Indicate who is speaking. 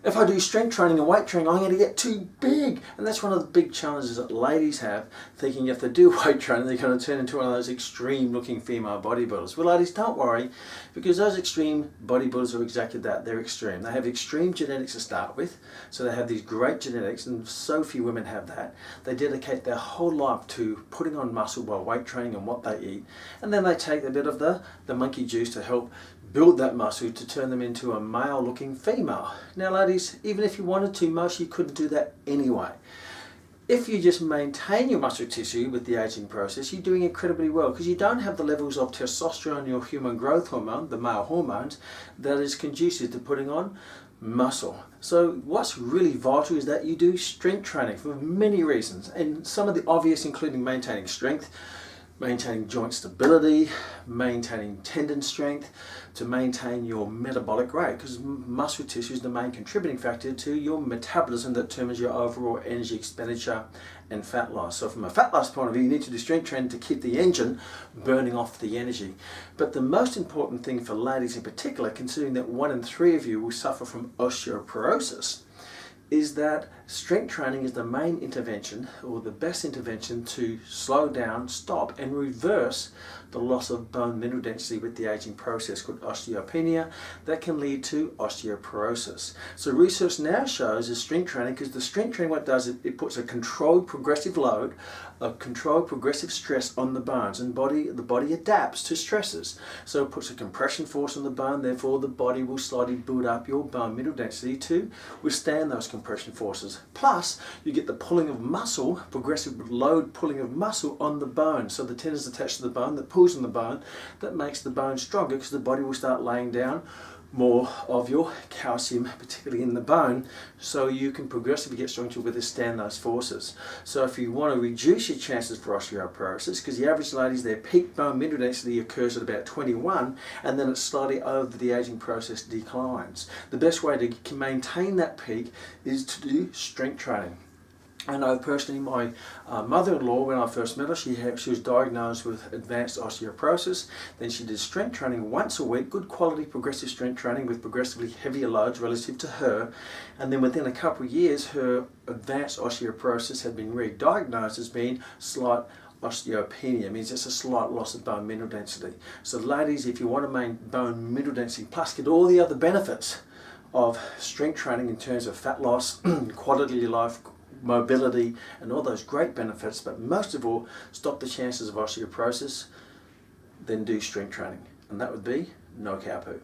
Speaker 1: If I do strength training and weight training, I'm going to get too big. And that's one of the big challenges that ladies have, thinking if they do weight training, they're going to turn into one of those extreme looking female bodybuilders. Well, ladies, don't worry, because those extreme bodybuilders are exactly that. They're extreme. They have extreme genetics to start with. So they have these great genetics, and so few women have that. They dedicate their whole life to putting on muscle while weight training and what they eat. And then they take a bit of the monkey juice to help build that muscle to turn them into a male looking female. Now ladies, even if you wanted to, most of you couldn't do that anyway. If you just maintain your muscle tissue with the aging process, you're doing incredibly well, because you don't have the levels of testosterone, your human growth hormone, the male hormones, that is conducive to putting on muscle. So what's really vital is that you do strength training for many reasons, and some of the obvious including maintaining strength, maintaining joint stability, maintaining tendon strength, to maintain your metabolic rate, because muscle tissue is the main contributing factor to your metabolism that determines your overall energy expenditure and fat loss. So from a fat loss point of view, you need to do strength training to keep the engine burning off the energy. But the most important thing for ladies in particular, considering that 1 in 3 of you will suffer from osteoporosis, is that strength training is the main intervention, or the best intervention, to slow down, stop and reverse the loss of bone mineral density with the aging process called osteopenia that can lead to osteoporosis. So research now shows is strength training, because the strength training, what it does, it puts a controlled progressive load, a controlled progressive stress on the bones, and the body adapts to stresses. So it puts a compression force on the bone, therefore the body will slowly build up your bone mineral density to withstand those compression forces. Plus, you get the pulling of muscle, progressive load pulling of muscle on the bone. So the tendons attached to the bone that pulls on the bone, that makes the bone stronger, because the body will start laying down more of your calcium, particularly in the bone, so you can progressively get stronger to withstand those forces. So if you want to reduce your chances for osteoporosis, because the average ladies, their peak bone mineral density occurs at about 21, and then it slowly over the aging process declines. The best way to maintain that peak is to do strength training. I know personally my mother-in-law, when I first met her, she was diagnosed with advanced osteoporosis. Then she did strength training once a week, good quality progressive strength training with progressively heavier loads relative to her. And then within a couple of years, her advanced osteoporosis had been re-diagnosed as being slight osteopenia, means it's a slight loss of bone mineral density. So ladies, if you want to maintain bone mineral density plus get all the other benefits of strength training in terms of fat loss, quality of life, mobility and all those great benefits, but most of all stop the chances of osteoporosis, then do strength training. And that would be no cow poo.